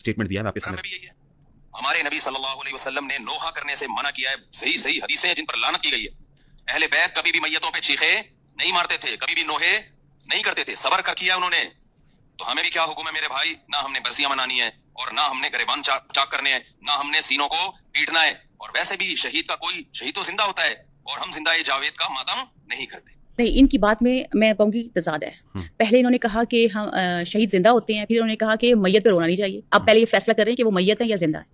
Statement दिया है आपके सामने भी यही है। हमारे नबी सल्लल्लाहु अलैहि वसल्लम ने नोहा करने से मना किया है। सही सही हदीसें हैं जिन पर लानत की गई है। अहले बैत कभी भी मैयतों पे चीखे नहीं मारते थे, कभी भी नोहे नहीं करते थे, सबर कर किया उन्होंने। तो हमें भी क्या हुक्म है मेरे भाई, ना हमने बरसियां मनानी है और ना हमने गरेबान चाक करने हैं, ना हमने सीनों को पीटना है। और वैसे भी शहीद तो जिंदा होता है और हम जिंदा जावेद का मातम नहीं करते। नहीं, इनकी बात में मैं कहूँगी तजाद है। पहले इन्होंने कहा कि हम शहीद जिंदा होते हैं, फिर इन्होंने कहा कि मैयत पे रोना नहीं चाहिए। अब पहले ये फैसला कर रहे हैं कि वो मैयत है या जिंदा है,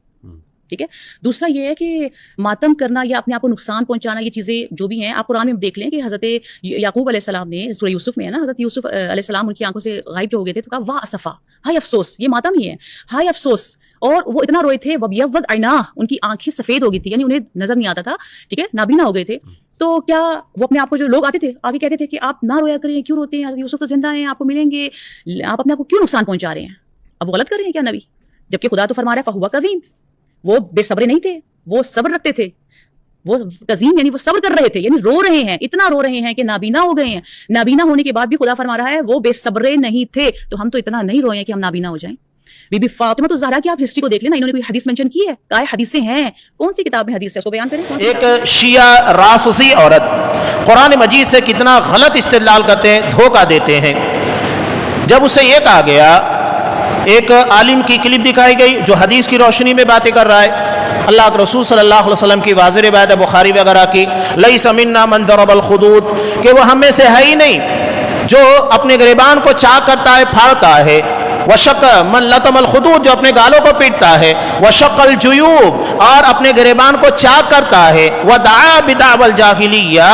ठीक है। दूसरा ये है कि मातम करना या अपने आप को नुकसान पहुंचाना, ये चीज़ें जो भी हैं, आप कुरान में देख लें कि हज़रत याकूब अलैहिस्सलाम ने, सूरह यूसुफ में है ना, हज़रत यूसुफ अलैहिस्सलाम उनकी आंखों से गायब जो हो गए थे, तो कहा वाह असफ़ा, हाय अफसोस, ये मातम ही है, हाय अफसोस। और वो इतना रोए थे, वबियव्वद ऐना, उनकी आंखें सफ़ेद हो गई थी, यानी उन्हें नजर नहीं आता था, ठीक है, नाबीना हो गए थे। तो क्या वो अपने आप को, जो लोग आते थे आगे कहते थे कि आप ना रोया करें, क्यों रोते हैं, यूसुफ तो जिंदा हैं, आपको मिलेंगे, आप अपने आप को क्यों नुकसान पहुंचा रहे हैं। अब वो गलत कर रहे हैं क्या नबी, जबकि खुदा तो फरमा रहा है फहुवा कज़ीम, वो बेसब्रे नहीं थे, वो सब्र रखते थे, वो कज़ीम यानी वो सब्र कर रहे थे, यानी रो रहे हैं, इतना रो रहे हैं कि नाबीना हो गए हैं। नाबीना होने के बाद भी खुदा फरमा रहा है वो बेसब्रे नहीं थे, तो हम तो इतना नहीं रोए हैं कि हम नाबीना हो जाएं। बीबी फातिमा तो ज़हरा की आप हिस्ट्री को देख लेना, इन्होंने कोई हदीस मेंशन की है, क्या हदीसें हैं, कौन सी किताब में हदीस है, उसको बयान करें। एक शिया राफसी औरत कुरान मजीद से कितना गलत इस्तेदलाल करते हैं, धोखा देते हैं। जब उससे ये कहा गया, एक आलिम की क्लिप दिखाई गई जो हदीस की रोशनी में बातें कर रहा है, अल्लाह के रसूल सल्लल्लाहु अलैहि वसल्लम की वाज़ेह रिवायत है बुखारी वगैरह की, लैसा मिन्ना मन दरबल खुदूद, कि वो हम में से है ही नहीं जो अपने गिरबान को चाक करता है, फाड़ता है। वशक मन लतमल खुदूद, जो अपने गालों को पीटता है। वशक्ल जुयूब, और अपने गिरबान को चाक करता है। वदआ बिदावल जाहिलिया,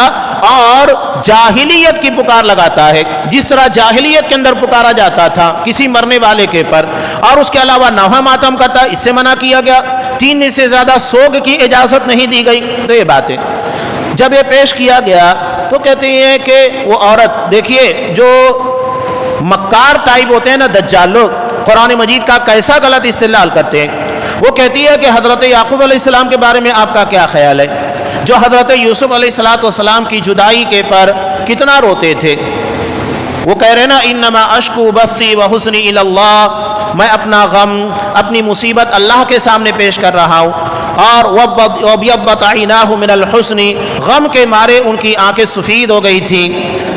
और जाहिलियत की पुकार लगाता है, जिस तरह जाहिलियत के अंदर पुकारा जाता था किसी मरने वाले के पर। और उसके अलावा नौहा मातम करता है, इससे मना किया गया। 3 से ज्यादा सोग की इजाजत नहीं दी गई। तो ये बात है, जब ये पेश किया गया तो कहते हैं कि वो औरत, देखिए जो मक्कार टाइप होते हैं ना, दज्जाल लोग, कुरान मजीद का कैसा गलत इस्तेलाल करते हैं। वो कहती है कि हजरत याकूब अलैहिस्सलाम के बारे में आपका क्या ख्याल है, जो हजरत यूसुफ अलैहिस्सलाम की जुदाई के पर कितना रोते थे। वो कह रहे ना, इन्नमा अश्कू बस्सी व हुस्नी इलल्लाह, मैं अपना गम, अपनी मुसीबत अल्लाह के सामने पेश कर रहा हूँ। और वब्यद्दत ऐनाहु मिनल हुस्नी, गम के मारे उनकी आंखें सफ़ीद हो गई थी।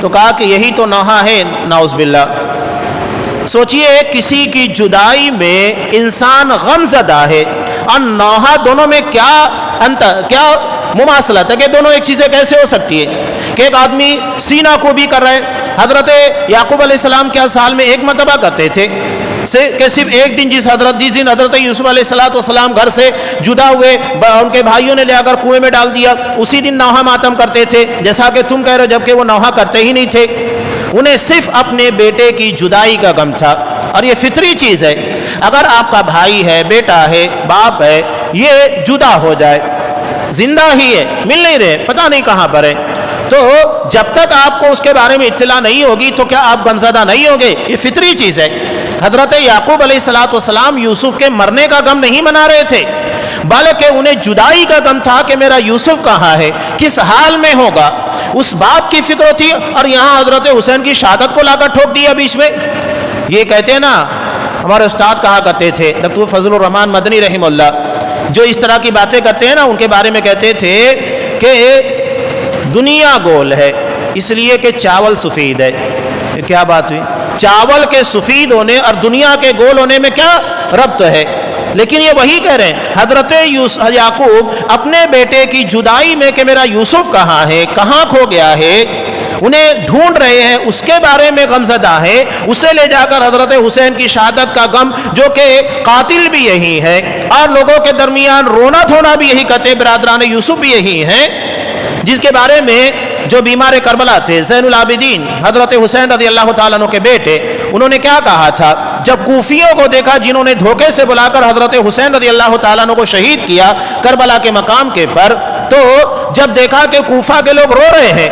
तो कहा कि यही तो नौहा है, नाउज़ बिल्लाह। सोचिए, किसी की जुदाई में इंसान गमज़दा है और नौहा, दोनों में क्या अंतर, क्या मुमासलत है, कि दोनों एक चीज़ें कैसे हो सकती है कि एक आदमी सीना को भी कर रहे हैं। हजरत याकूब अलैहिस्सलाम क्या साल में एक मरतबा करते थे कि सिर्फ एक दिन, जिस दिन हजरत यूसुफ अलैहिस्सलाम घर से जुदा हुए, उनके भाइयों ने ले आकर कुएं में डाल दिया, उसी दिन नौहा मातम करते थे, जैसा कि तुम कह रहे हो, जबकि वो नौहा करते ही नहीं थे। उन्हें सिर्फ अपने बेटे की जुदाई का गम था। और ये फितरी चीज़ है, अगर आपका भाई है, बेटा है, बाप है, ये जुदा हो जाए, जिंदा ही है, मिल नहीं रहे, पता नहीं कहाँ पर है, तो जब तक आपको उसके बारे में इत्तला नहीं होगी तो क्या आप गमज़दा नहीं होंगे। ये फितरी चीज़ है। हजरत याकूब अलैहिस्सलाम यूसुफ के मरने का गम नहीं मना रहे थे, बल्कि उन्हें जुदाई का गम था कि मेरा यूसुफ कहाँ है, किस हाल में होगा, उस बात की फिक्र थी। और यहाँ हजरत हुसैन की शहादत को लाकर ठोक दिया बीच में। ये कहते हैं ना, हमारे उस्ताद कहा करते थे डॉक्टर फजलुर रहमान मदनी रहमहुल्लाह, जो इस तरह की बातें करते हैं ना, उनके बारे में कहते थे कि दुनिया गोल है इसलिए कि चावल सफ़ेद है। ये क्या बात हुई, चावल के सफ़ेद होने और दुनिया के गोल होने में क्या रब्त है। लेकिन ये वही कह रहे हैं, हजरत याकूब अपने बेटे की जुदाई में कि मेरा यूसुफ कहाँ है, कहाँ खो गया है, उन्हें ढूंढ रहे हैं, उसके बारे में गमज़दा है। उसे ले जाकर हजरत हुसैन की शहादत का गम, जो कि कातिल भी यही है और लोगों के दरमियान रोना धोना भी यही कहते, बरादरान यूसुफ भी यही हैं, जिसके बारे में जो बीमार करबला थे, ज़ैनुल आबिदीन हजरत हुसैन रज़ी अल्लाह ताला अन्हु के बेटे, उन्होंने क्या कहा था जब कूफियों को देखा जिन्होंने धोखे से बुलाकर हजरत हुसैन रज़ी अल्लाह ताला अन्हु को शहीद किया करबला के मकाम के पर, तो जब देखा कि कूफा के लोग रो रहे हैं,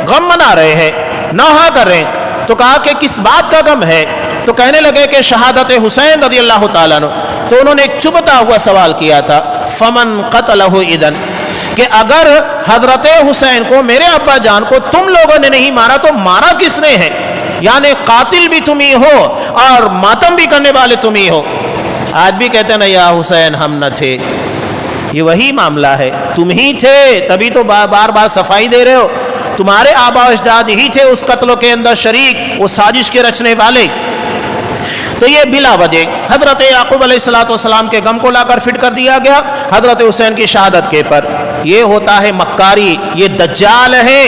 गम मना रहे हैं, नौहा कर रहे हैं, तो कहा कि किस बात का गम है। तो कहने लगे कि शहादत हुसैन रज़ी अल्लाह ताला अन्हु। तो उन्होंने एक चुभता हुआ सवाल किया था, फमन क़तलहु इदन, कि अगर हजरत हुसैन को, मेरे अब्बा जान को तुम लोगों ने नहीं मारा तो मारा किसने है, यानी कातिल भी तुम ही हो और मातम भी करने वाले तुम ही हो। آج بھی کہتے ہیں نا یا حسین ہم نہ تھے. یہ وہی معاملہ ہے, تم ہی تھے, تبھی تو بار بار صفائی دے رہے ہو. تمہارے آبا و اجداد ہی تھے اس قتل کے اندر شریک, وہ سازش کے رچنے والے. تو یہ بلا وجہ حضرت یعقوب علیہ السلام کے غم کو لا کر فٹ کر دیا گیا حضرت حسین کی شہادت کے پر. یہ ہوتا ہے مکاری, یہ دجال ہے,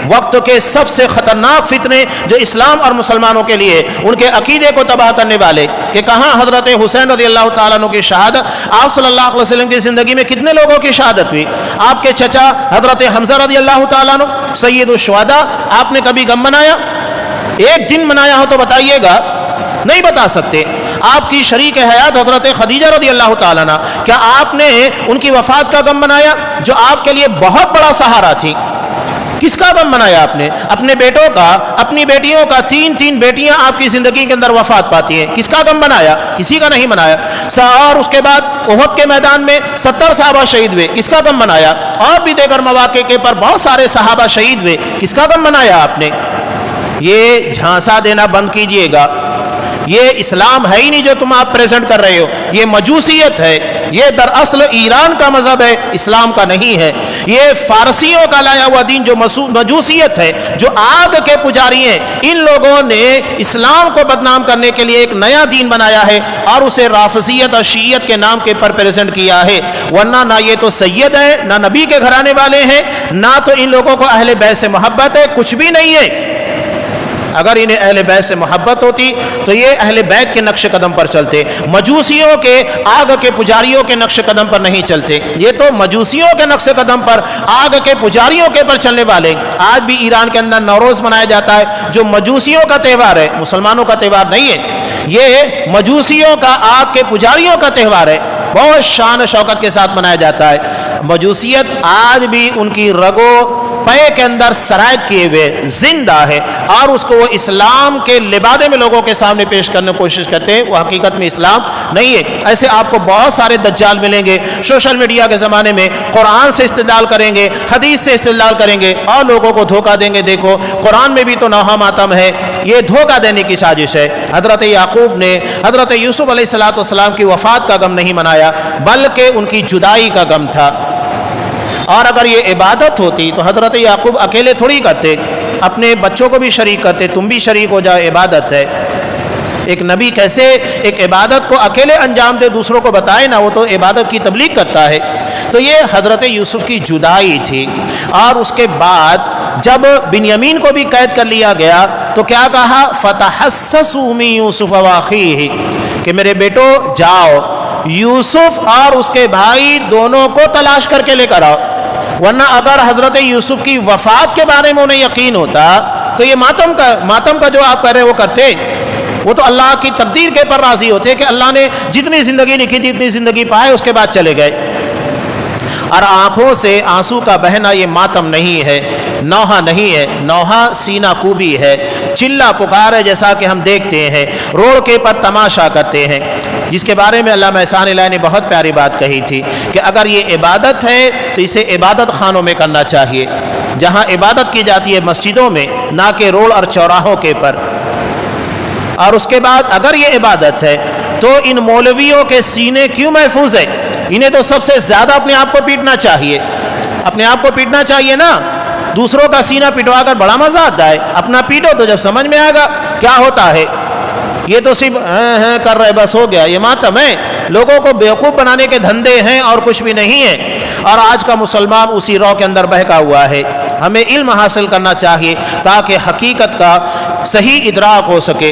وقت کے سب سے خطرناک فتنے جو اسلام اور مسلمانوں کے لیے ان کے عقیدے کو تباہ کرنے والے. کہ کہاں حضرت حسین رضی اللہ تعالیٰ عنہ کی شہادت, آپ صلی اللہ علیہ وسلم کی زندگی میں کتنے لوگوں کی شہادت ہوئی. آپ کے چچا حضرت حمزہ رضی اللہ تعالیٰ عنہ سید الشہداء, آپ نے کبھی غم منایا؟ ایک دن منایا ہو تو بتائیے گا, نہیں بتا سکتے. آپ کی شریک حیات حضرت خدیجہ رضی اللہ تعالیٰ عنہ, کیا آپ نے ان کی وفات کا غم منایا جو آپ کے لیے بہت بڑا سہارا تھی؟ کس کا غم منایا آپ نے؟ اپنے بیٹوں کا, اپنی بیٹیوں کا. تین بیٹیاں آپ کی زندگی کے اندر وفات پاتی ہیں, کس کا غم منایا؟ کسی کا نہیں منایا. اور اس کے بعد احد کے میدان میں 70 صحابہ شہید ہوئے, کس کا غم منایا؟ اور بھی دیگر مواقع کے پر بہت سارے صحابہ شہید ہوئے, کس کا غم منایا آپ نے؟ یہ جھانسا دینا بند کیجئے گا. یہ اسلام ہے ہی نہیں جو تم آپ پریزنٹ کر رہے ہو, یہ مجوسیت ہے. یہ دراصل ایران کا مذہب ہے, اسلام کا نہیں ہے. یہ فارسیوں کا لایا ہوا دین جو مجوسیت ہے, جو آگ کے پجاری ہیں, ان لوگوں نے اسلام کو بدنام کرنے کے لیے ایک نیا دین بنایا ہے اور اسے رافضیت اور شیعیت کے نام کے پر پریزنٹ کیا ہے. ورنہ نہ یہ تو سید ہے, نہ نبی کے گھرانے والے ہیں, نہ تو ان لوگوں کو اہل بیت سے محبت ہے, کچھ بھی نہیں ہے. اگر انہیں اہل بیت سے محبت ہوتی تو یہ اہل بیت کے نقش قدم پر چلتے, مجوسیوں کے, آگ کے پجاریوں کے نقش قدم پر نہیں چلتے. یہ تو مجوسیوں کے نقش قدم پر, آگ کے پجاریوں کے پر چلنے والے. آج بھی ایران کے اندر نوروز منایا جاتا ہے جو مجوسیوں کا تہوار ہے, مسلمانوں کا تہوار نہیں ہے. یہ مجوسیوں کا, آگ کے پجاریوں کا تہوار ہے, بہت شان و شوکت کے ساتھ منایا جاتا ہے. مجوسیت آج بھی ان کی رگو پے کے اندر سرائت کیے ہوئے زندہ ہے, اور اس کو وہ اسلام کے لبادے میں لوگوں کے سامنے پیش کرنے کی کوشش کرتے ہیں. وہ حقیقت میں اسلام نہیں ہے. ایسے آپ کو بہت سارے دجال ملیں گے. سوشل میڈیا کے زمانے میں قرآن سے استدلال کریں گے, حدیث سے استدلال کریں گے اور لوگوں کو دھوکہ دیں گے. دیکھو قرآن میں بھی تو نوحہ ماتم ہے, یہ دھوکہ دینے کی سازش ہے. حضرت یعقوب نے حضرت یوسف علیہ السلام کی وفات کا غم نہیں منایا, بلکہ ان کی جدائی کا غم تھا. اور اگر یہ عبادت ہوتی تو حضرت یعقوب اکیلے تھوڑی کرتے, اپنے بچوں کو بھی شریک کرتے. تم بھی شریک ہو جاؤ, عبادت ہے. ایک نبی کیسے ایک عبادت کو اکیلے انجام دے, دوسروں کو بتائے نا, وہ تو عبادت کی تبلیغ کرتا ہے. تو یہ حضرت یوسف کی جدائی تھی. اور اس کے بعد جب بنیامین کو بھی قید کر لیا گیا تو کیا کہا؟ فتحسسوا من یوسف واخیہ, کہ میرے بیٹو جاؤ یوسف اور اس کے بھائی دونوں کو تلاش کر کے لے کر آؤ. ورنہ اگر حضرت یوسف کی وفات کے بارے میں انہیں یقین ہوتا تو یہ ماتم کا جو آپ کہہ رہے وہ کرتے. وہ تو اللہ کی تقدیر کے پر راضی ہوتے کہ اللہ نے جتنی زندگی لکھی تھی اتنی زندگی پائے, اس کے بعد چلے گئے. اور آنکھوں سے آنسو کا بہنا یہ ماتم نہیں ہے, نوحہ نہیں ہے. نوحہ سینہ کوبی ہے, چلا پکار ہے, جیسا کہ ہم دیکھتے ہیں روڑ کے پر تماشا کرتے ہیں, جس کے بارے میں علامہ احسان الہی نے بہت پیاری بات کہی تھی کہ اگر یہ عبادت ہے تو اسے عبادت خانوں میں کرنا چاہیے, جہاں عبادت کی جاتی ہے مسجدوں میں, نہ کہ روڑ اور چوراہوں کے پر. اور اس کے بعد اگر یہ عبادت ہے تو ان مولویوں کے سینے کیوں محفوظ ہے؟ انہیں تو سب سے زیادہ اپنے آپ کو پیٹنا چاہیے, اپنے آپ کو پیٹنا چاہیے نا. دوسروں کا سینہ پٹوا کر بڑا مزہ آتا ہے, اپنا پیٹو تو جب سمجھ میں آئے گا کیا ہوتا ہے. یہ تو صرف کر رہے بس ہو گیا, یہ ماتم ہے. لوگوں کو بیوقوف بنانے کے دھندے ہیں اور کچھ بھی نہیں ہے. اور آج کا مسلمان اسی رو کے اندر بہکا ہوا ہے. ہمیں علم حاصل کرنا چاہیے تاکہ حقیقت کا صحیح ادراک ہو سکے.